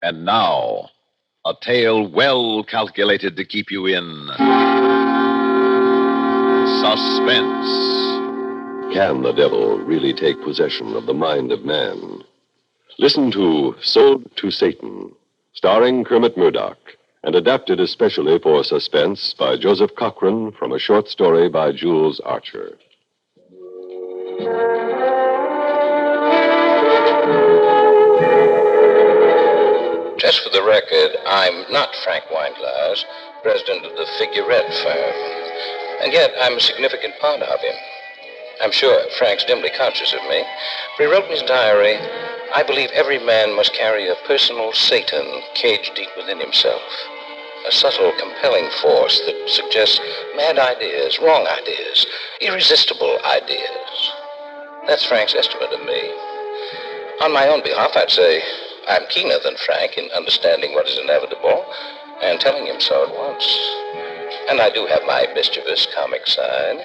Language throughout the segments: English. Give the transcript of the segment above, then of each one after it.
And now, a tale well calculated to keep you in suspense. Can the devil really take possession of the mind of man? Listen to Sold to Satan, starring Kermit Murdoch, and adapted especially for Suspense by Joseph Cochran from a short story by Jules Archer. Just for the record, I'm not Frank Weinglass, president of the Figurette firm. And yet, I'm a significant part of him. I'm sure Frank's dimly conscious of me, for he wrote in his diary, I believe every man must carry a personal Satan caged deep within himself. A subtle, compelling force that suggests mad ideas, wrong ideas, irresistible ideas. That's Frank's estimate of me. On my own behalf, I'd say I'm keener than Frank in understanding what is inevitable and telling him so at once. And I do have my mischievous comic side,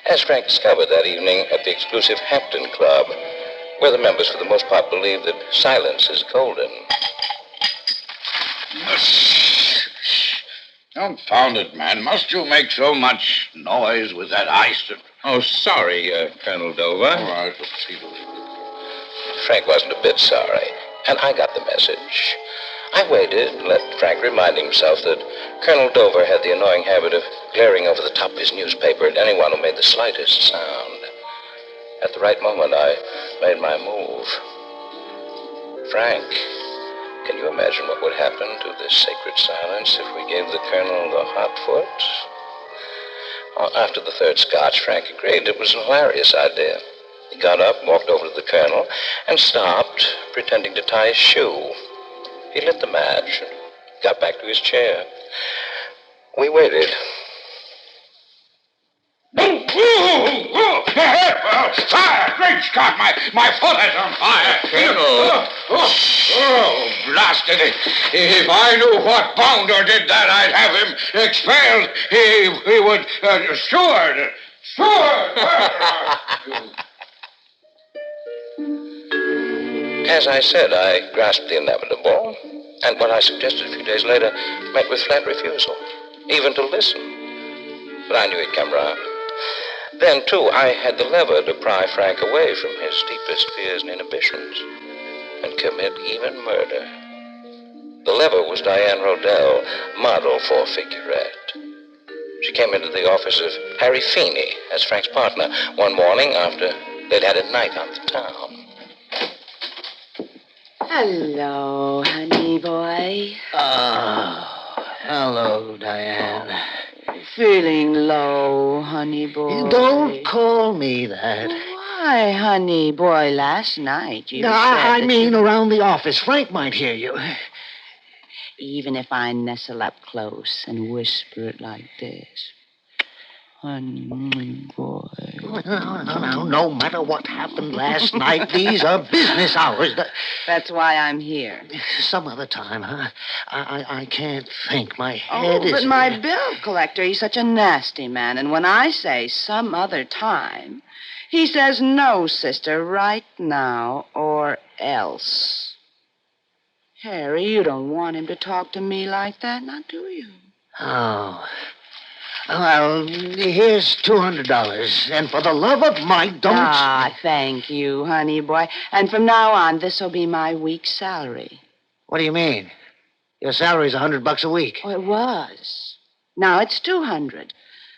as Frank discovered that evening at the exclusive Hampton Club, where the members for the most part believe that silence is golden. Confound it, man. Must you make so much noise with that ice? Oh, sorry, Colonel Dover. All right, let's see. Frank wasn't a bit sorry, and I got the message. I waited and let Frank remind himself that Colonel Dover had the annoying habit of glaring over the top of his newspaper at anyone who made the slightest sound. At the right moment, I made my move. Frank, can you imagine what would happen to this sacred silence if we gave the Colonel the hot foot? Well, after the third scotch, Frank agreed it was a hilarious idea. He got up, walked over to the Colonel, and stopped, pretending to tie his shoe. He lit the match and got back to his chair. We waited. Fire! Great Scott! My foot is on fire! Colonel! Oh, blasted it! If I knew what bounder did that, I'd have him expelled. He would... Steward! As I said, I grasped the inevitable, and what I suggested a few days later met with flat refusal, even to listen. But I knew he'd come round. Then, too, I had the lever to pry Frank away from his deepest fears and inhibitions and commit even murder. The lever was Diane Rodell, model for Figurette. She came into the office of Harry Feeney as Frank's partner one morning after they'd had a night on the town. Hello, honey boy. Oh, hello, Diane. Feeling low, honey boy. Don't call me that. Why, honey boy, last night you No, said I that mean around the office. Frank might hear you. even if I nestle up close and whisper it like this. Honey boy. No matter what happened last night, these are business hours. That's why I'm here. Some other time, huh? I can't think. My head is... but my bill collector, he's such a nasty man. And when I say some other time, he says no, sister, right now or else. Harry, you don't want him to talk to me like that, now do you? Oh... Well, here's $200. And for the love of Mike, don't... Ah, thank you, honey boy. And from now on, this'll be my week's salary. What do you mean? Your salary's $100 a week. Oh, it was. Now it's 200.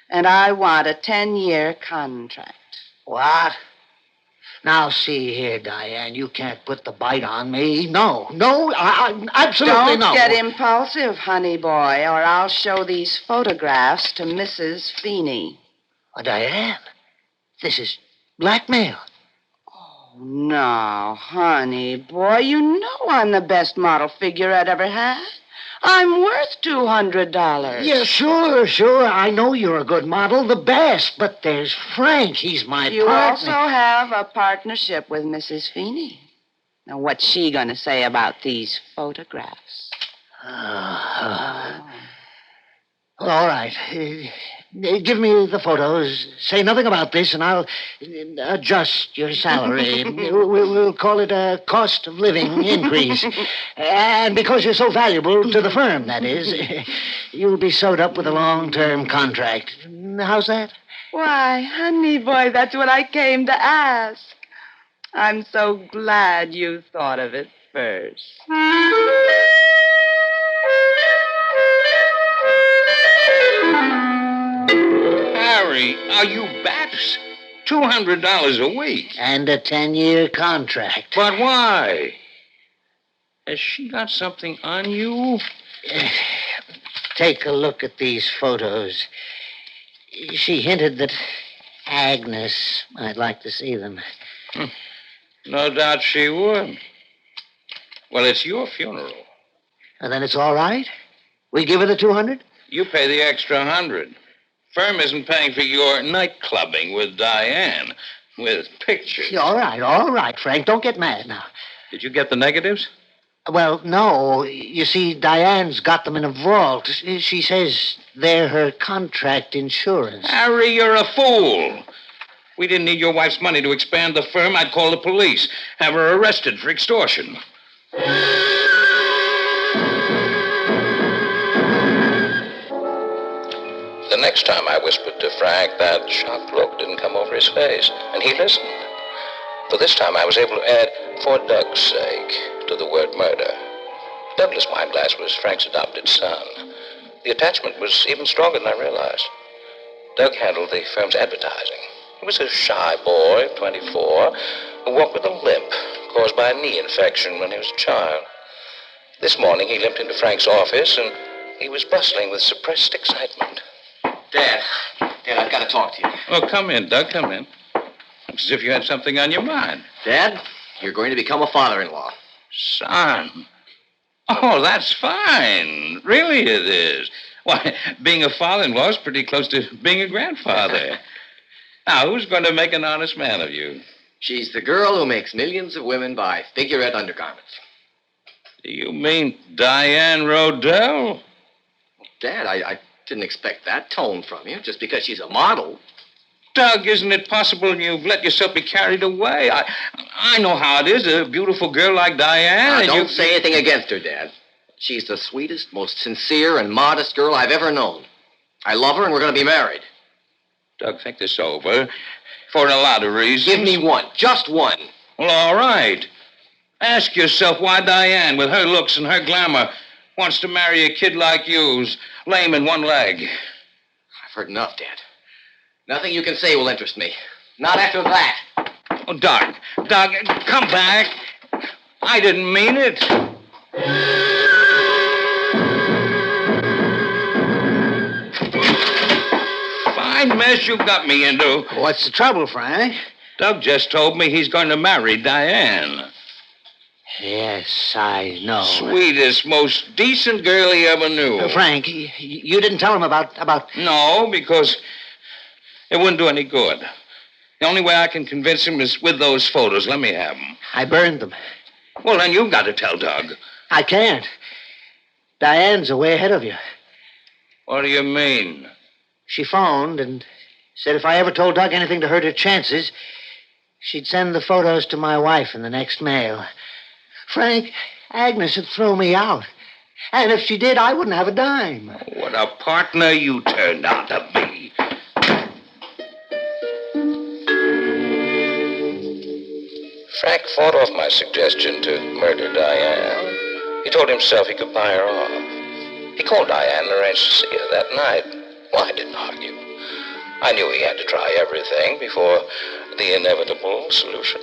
And I want a 10-year contract. What? Now, see here, Diane, you can't put the bite on me. No, I absolutely no. Don't get impulsive, honey boy, or I'll show these photographs to Mrs. Feeney. Oh, Diane, this is blackmail. Oh, no, honey boy, you know I'm the best model figure I'd ever had. I'm worth $200. Yeah, sure. I know you're a good model, the best. But there's Frank. He's my You partner. also have a partnership with Mrs. Feeney. Now, what's she going to say about these photographs? Well, all right. Give me the photos. Say nothing about this, and I'll adjust your salary. We'll call it a cost of living increase. And because you're so valuable to the firm, that is, you'll be sewed up with a long-term contract. How's that? Why, honey boy, that's what I came to ask. I'm so glad you thought of it first. Harry, are you bats? $200 a week. And a 10-year contract. But why? Has she got something on you? Take a look at these photos. She hinted that Agnes might like to see them. No doubt she would. Well, it's your funeral. And then it's all right? We give her the 200? You pay the extra 100. Firm isn't paying for your night clubbing with Diane, with pictures. All right, Frank. Don't get mad now. Did you get the negatives? Well, no. You see, Diane's got them in a vault. She says they're her contract insurance. Harry, you're a fool. We didn't need your wife's money to expand the firm. I'd call the police, have her arrested for extortion. The next time I whispered to Frank, that shocked look didn't come over his face, and he listened. For this time I was able to add, for Doug's sake, to the word murder. Douglas Wineglass was Frank's adopted son. The attachment was even stronger than I realized. Doug handled the firm's advertising. He was a shy boy, 24, who walked with a limp caused by a knee infection when he was a child. This morning he limped into Frank's office, and he was bustling with suppressed excitement. Dad, I've got to talk to you. Oh, come in, Doug, come in. Looks as if you had something on your mind. Dad, you're going to become a father-in-law. Son. Oh, that's fine. Really it is. Why, being a father-in-law is pretty close to being a grandfather. Now, who's going to make an honest man of you? She's the girl who makes millions of women buy figurette undergarments. Do you mean Diane Rodell? Dad, I didn't expect that tone from you just because she's a model. Doug, isn't it possible you've let yourself be carried away? I know how it is, a beautiful girl like Diane. Now, don't say anything against her, Dad. She's the sweetest, most sincere, and modest girl I've ever known. I love her, and we're going to be married. Doug, think this over. For a lot of reasons. Give me one. Just one. Well, all right. Ask yourself why Diane, with her looks and her glamour, wants to marry a kid like you who's lame in one leg. I've heard enough, Dad. Nothing you can say will interest me. Not after that. Oh, Doug, come back. I didn't mean it. Fine mess you got me into. What's the trouble, Frank? Doug just told me he's going to marry Diane. Yes, I know. Sweetest, most decent girl he ever knew. Frank, you didn't tell him about... No, because it wouldn't do any good. The only way I can convince him is with those photos. Let me have them. I burned them. Well, then you've got to tell Doug. I can't. Diane's way ahead of you. What do you mean? She phoned and said if I ever told Doug anything to hurt her chances, she'd send the photos to my wife in the next mail. Frank, Agnes would throw me out. And if she did, I wouldn't have a dime. What a partner you turned out to be. Frank fought off my suggestion to murder Diane. He told himself he could buy her off. He called Diane and arranged to see her that night. Well, I didn't argue. I knew he had to try everything before the inevitable solution.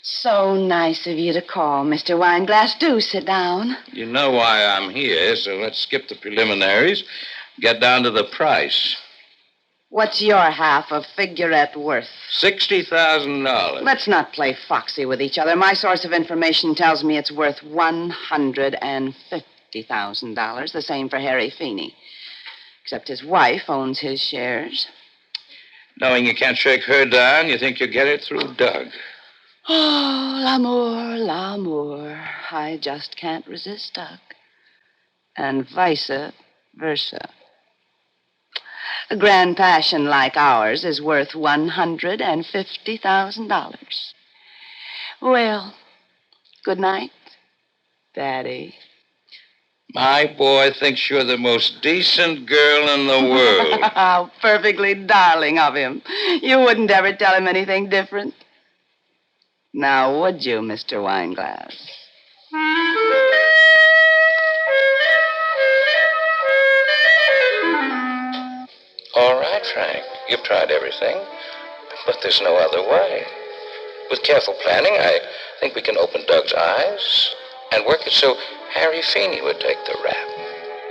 So nice of you to call, Mr. Wineglass. Do sit down. You know why I'm here, so let's skip the preliminaries. Get down to the price. What's your half of figurette worth? $60,000. Let's not play foxy with each other. My source of information tells me it's worth $150,000. The same for Harry Feeney. Except his wife owns his shares. Knowing you can't shake her down, you think you'll get it through Doug. Oh, l'amour, l'amour. I just can't resist, Doug. And vice versa. A grand passion like ours is worth $150,000. Well, good night, Daddy. My boy thinks you're the most decent girl in the world. How perfectly darling of him. You wouldn't ever tell him anything different. Now, would you, Mr. Wineglass? All right, Frank. You've tried everything, but there's no other way. With careful planning, I think we can open Doug's eyes and work it so Harry Feeney would take the rap.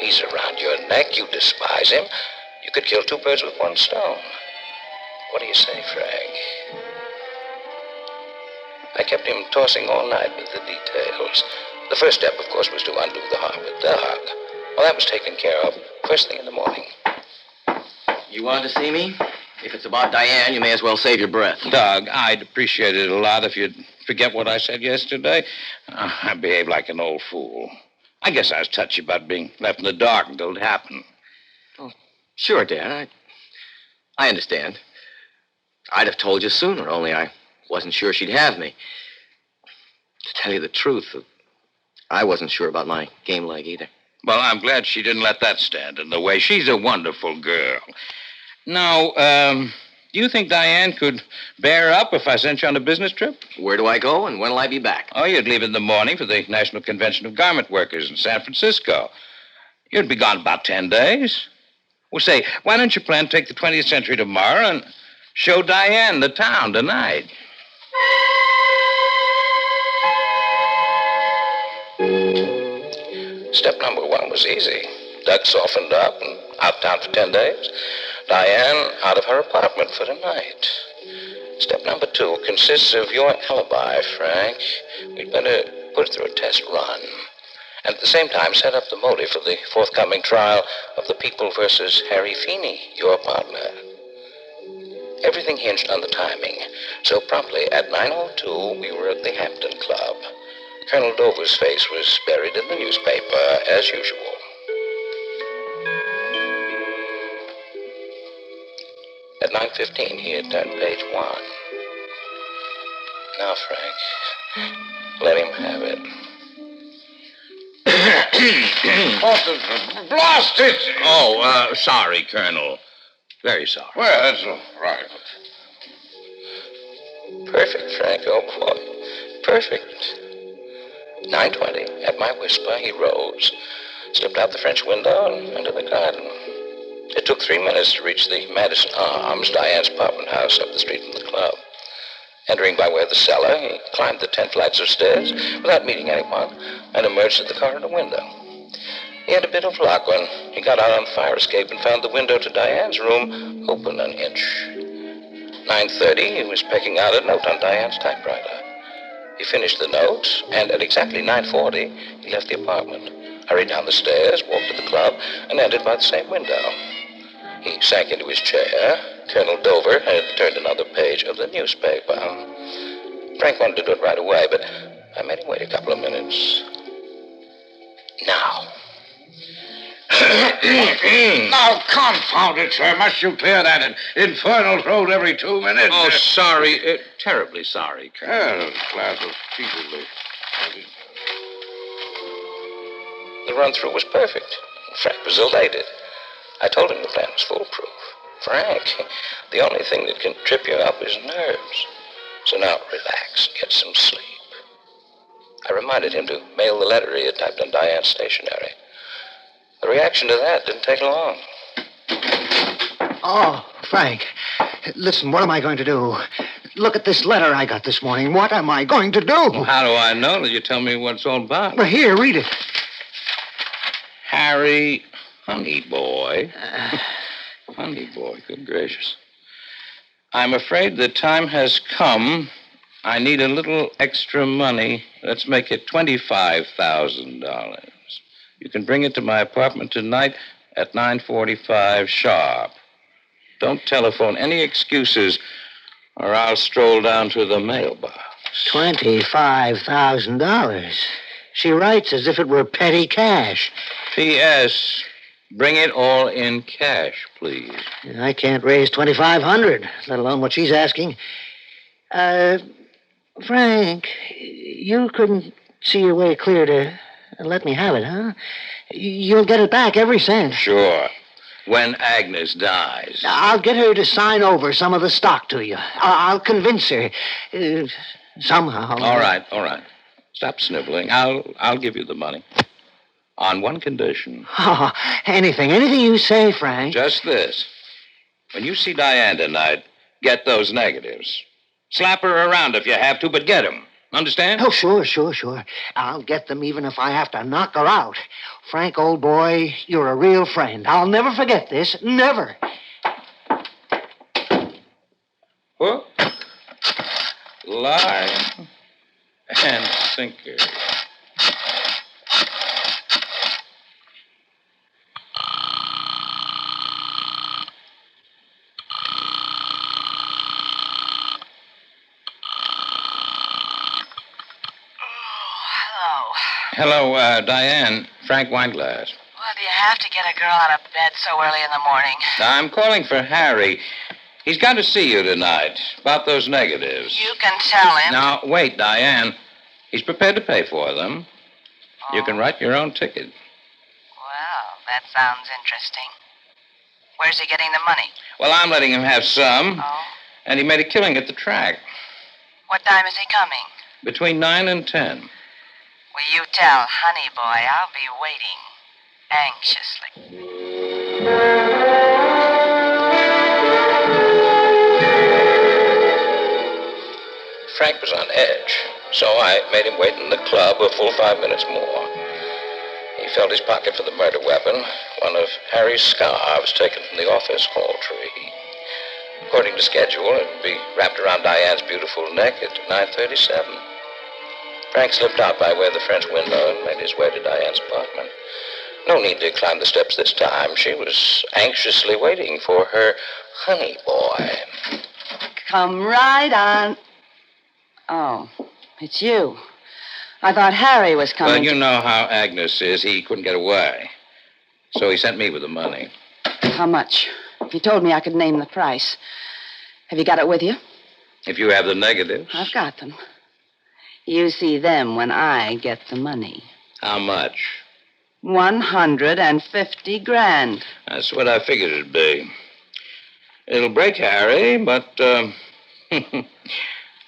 He's around your neck. You despise him. You could kill two birds with one stone. What do you say, Frank? I kept him tossing all night with the details. The first step, of course, was to undo the harm with Doug. Well, that was taken care of first thing in the morning. You wanted to see me? If it's about Diane, you may as well save your breath. Doug, I'd appreciate it a lot if you'd forget what I said yesterday. I behaved like an old fool. I guess I was touchy about being left in the dark until it happened. Oh, sure, Dad. I understand. I'd have told you sooner, only I wasn't sure she'd have me. To tell you the truth, I wasn't sure about my game leg either. Well, I'm glad she didn't let that stand in the way. She's a wonderful girl. Now, do you think Diane could bear up if I sent you on a business trip? Where do I go, and when'll I be back? Oh, you'd leave in the morning for the National Convention of Garment Workers in San Francisco. You'd be gone about 10 days. Well, say, why don't you plan to take the 20th Century tomorrow and show Diane the town tonight? Step number one was easy. Doug softened up and out of town for 10 days. Diane out of her apartment for the night. Step number two consists of your alibi, Frank. We'd better put it through a test run. And at the same time, set up the motive for the forthcoming trial of the People versus Harry Feeney, your partner. Everything hinged on the timing. So promptly at 9:02, we were at the Hampton Club. Colonel Dover's face was buried in the newspaper, as usual. At 9:15, he had turned page 1. Now, Frank, let him have it. Blast it! Oh, sorry, Colonel. Very sorry. Well, that's all right. Perfect, Frank, oh boy. Perfect. 9:20, at my whisper, he rose, slipped out the French window and into the garden. It took 3 minutes to reach the Madison Arms, Diane's apartment house up the street from the club. Entering by way of the cellar, he climbed the 10 flights of stairs without meeting anyone and emerged at the corridor window. He had a bit of luck when he got out on the fire escape and found the window to Diane's room open an inch. 9:30, he was pecking out a note on Diane's typewriter. He finished the note, and at exactly 9:40, he left the apartment, hurried down the stairs, walked to the club, and entered by the same window. He sank into his chair. Colonel Dover had turned another page of the newspaper. Frank wanted to do it right away, but I made him wait a couple of minutes. Now. Now, confound it, sir. Must you clear that infernal throat every 2 minutes? Oh, sorry. Terribly sorry, Colonel. A glass of Peterlee. The run-through was perfect. Frank was elated. I told him the plan was foolproof. Frank, the only thing that can trip you up is nerves. So now relax, get some sleep. I reminded him to mail the letter he had typed on Diane's stationery. The reaction to that didn't take long. Oh, Frank, listen, what am I going to do? Look at this letter I got this morning. What am I going to do? Well, how do I know that you tell me what it's all about? Well, here, read it. Harry, honey boy. Honey boy, good gracious. I'm afraid the time has come. I need a little extra money. Let's make it $25,000. You can bring it to my apartment tonight at 9:45 sharp. Don't telephone any excuses, or I'll stroll down to the mailbox. $25,000. She writes as if it were petty cash. P.S. Bring it all in cash, please. I can't raise $2,500, let alone what she's asking. Frank, you couldn't see your way clear to let me have it, huh? You'll get it back, every cent. Sure. When Agnes dies. I'll get her to sign over some of the stock to you. I'll convince her. Somehow. All right. Stop sniveling. I'll give you the money. On one condition. Oh, anything you say, Frank. Just this. When you see Diane tonight, get those negatives. Slap her around if you have to, but get them. Understand? Oh, sure. I'll get them even if I have to knock her out. Frank, old boy, you're a real friend. I'll never forget this. Never. Hook, line, and sinker. Hello, Diane. Frank Weinglass. Well, do you have to get a girl out of bed so early in the morning? I'm calling for Harry. He's got to see you tonight about those negatives. You can tell him. Now, wait, Diane. He's prepared to pay for them. You can write your own ticket. Well, that sounds interesting. Where's he getting the money? Well, I'm letting him have some. Oh? And he made a killing at the track. What time is he coming? Between 9 and 10. Will you tell Honey Boy I'll be waiting anxiously. Frank was on edge, so I made him wait in the club a full 5 minutes more. He felt his pocket for the murder weapon, one of Harry's scarves taken from the office hall tree. According to schedule, it would be wrapped around Diane's beautiful neck at 9:37. Frank slipped out by way of the French window and made his way to Diane's apartment. No need to climb the steps this time. She was anxiously waiting for her honey boy. Come right on. Oh, it's you. I thought Harry was coming. Well, you know how Agnes is. He couldn't get away. So he sent me with the money. How much? He told me I could name the price. Have you got it with you? If you have the negatives. I've got them. You see them when I get the money. How much? 150 grand. That's what I figured it'd be. It'll break Harry, but,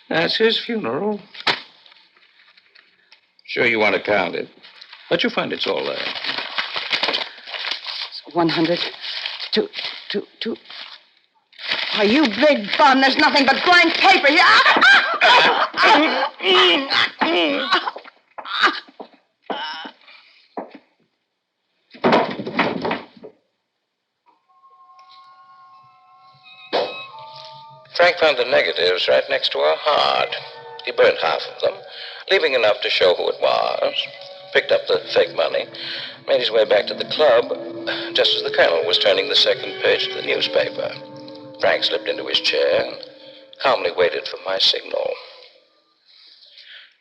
that's his funeral. Sure you want to count it, but you'll find it's all there. 100, two. Oh, you big bum. There's nothing but blank paper here. Frank found the negatives right next to her heart. He burned half of them, leaving enough to show who it was, picked up the fake money, made his way back to the club just as the colonel was turning the second page of the newspaper. Frank slipped into his chair and calmly waited for my signal.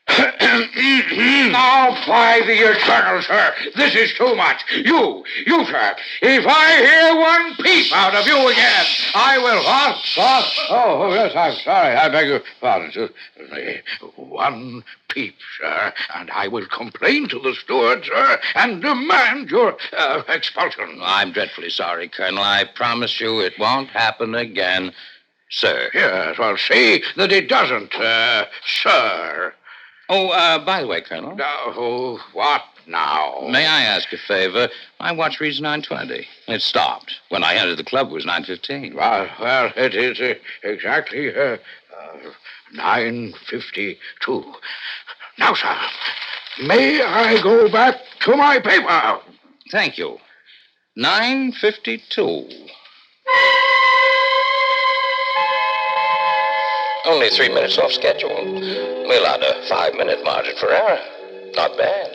Now, by the eternal, sir, this is too much. You, sir, if I hear one peep out of you again, I will... Oh, yes, I'm sorry. I beg your pardon, sir. One peep, sir, and I will complain to the steward, sir, and demand your expulsion. I'm dreadfully sorry, Colonel. I promise you it won't happen again, sir. Yes, well, see that it doesn't, sir. Oh, by the way, Colonel. Oh, what now? May I ask a favor? My watch reads 9:20. It stopped. When I entered the club, it was 9:15. Well, it is exactly 9:52. Now, sir, may I go back to my paper? Thank you. 9:52. Only 3 minutes off schedule. We allowed a 5-minute margin for error. Not bad.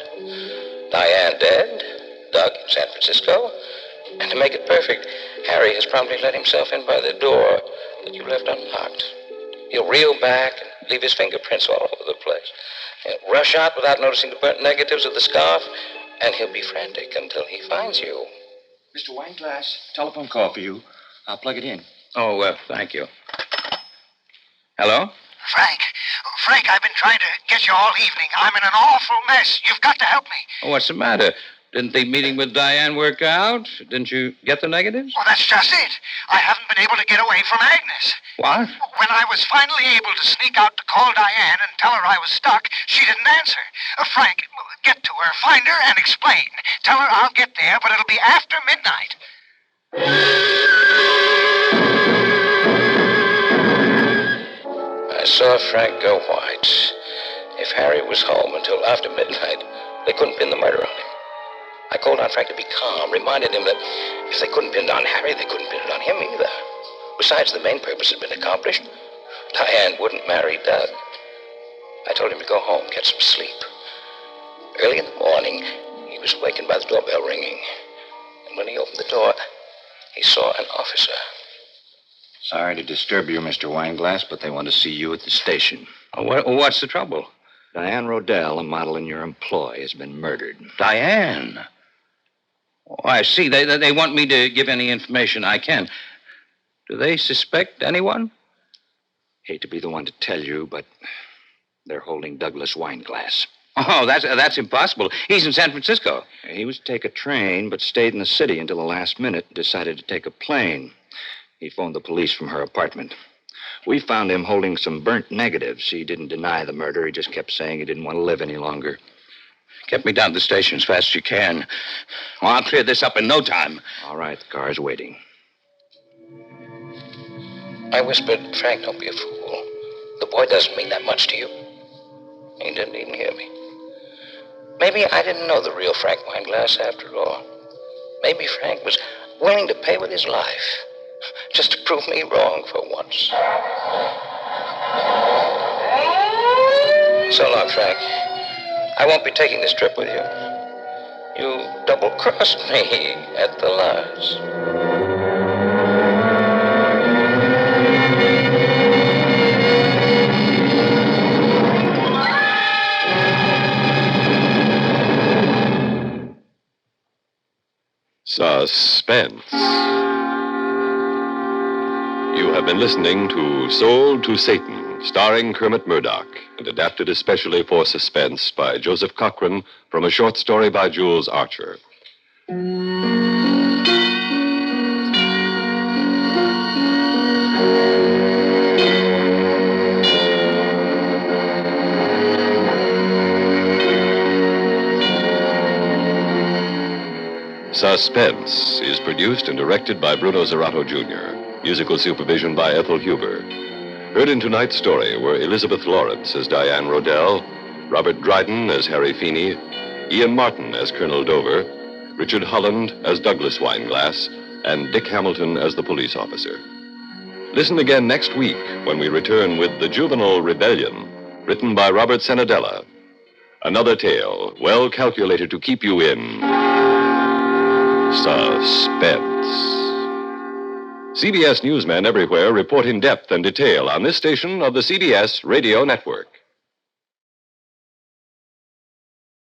Diane dead, Doug in San Francisco, and to make it perfect, Harry has promptly let himself in by the door that you left unlocked. He'll reel back and leave his fingerprints all over the place. He'll rush out without noticing the burnt negatives of the scarf, and he'll be frantic until he finds you. Mr. Wineglass, telephone call for you. I'll plug it in. Oh, thank you. Hello? Frank, I've been trying to get you all evening. I'm in an awful mess. You've got to help me. Oh, what's the matter? Didn't the meeting with Diane work out? Didn't you get the negatives? Well, that's just it. I haven't been able to get away from Agnes. What? When I was finally able to sneak out to call Diane and tell her I was stuck, she didn't answer. Frank, get to her, find her, and explain. Tell her I'll get there, but it'll be after midnight. I saw Frank go white. If Harry was home until after midnight, they couldn't pin the murder on him. I called on Frank to be calm, reminded him that if they couldn't pin it on Harry, they couldn't pin it on him either. Besides, the main purpose had been accomplished. Diane wouldn't marry Doug. I told him to go home, get some sleep. Early in the morning, he was wakened by the doorbell ringing. And when he opened the door, he saw an officer. Sorry to disturb you, Mr. Wineglass, but they want to see you at the station. What's the trouble? Diane Rodell, a model in your employ, has been murdered. Diane. Oh, I see. They want me to give any information I can. Do they suspect anyone? Hate to be the one to tell you, but they're holding Douglas Wineglass. Oh, that's impossible. He's in San Francisco. He was to take a train, but stayed in the city until the last minute and decided to take a plane. He phoned the police from her apartment. We found him holding some burnt negatives. He didn't deny the murder. He just kept saying he didn't want to live any longer. Get me down to the station as fast as you can. Well, I'll clear this up in no time. All right, the car's waiting. I whispered, Frank, don't be a fool. The boy doesn't mean that much to you. He didn't even hear me. Maybe I didn't know the real Frank Wineglass after all. Maybe Frank was willing to pay with his life just to prove me wrong for once. So long, Frank. I won't be taking this trip with you. You double-crossed me at the last. Suspense. You have been listening to Sold to Satan, starring Kermit Murdoch, and adapted especially for Suspense by Joseph Cochran from a short story by Jules Archer. Suspense is produced and directed by Bruno Zerato, Jr., musical supervision by Ethel Huber. Heard in tonight's story were Elizabeth Lawrence as Diane Rodell, Robert Dryden as Harry Feeney, Ian Martin as Colonel Dover, Richard Holland as Douglas Wineglass, and Dick Hamilton as the police officer. Listen again next week when we return with The Juvenile Rebellion, written by Robert Senadella. Another tale well calculated to keep you in suspense. CBS newsmen everywhere report in depth and detail on this station of the CBS Radio Network.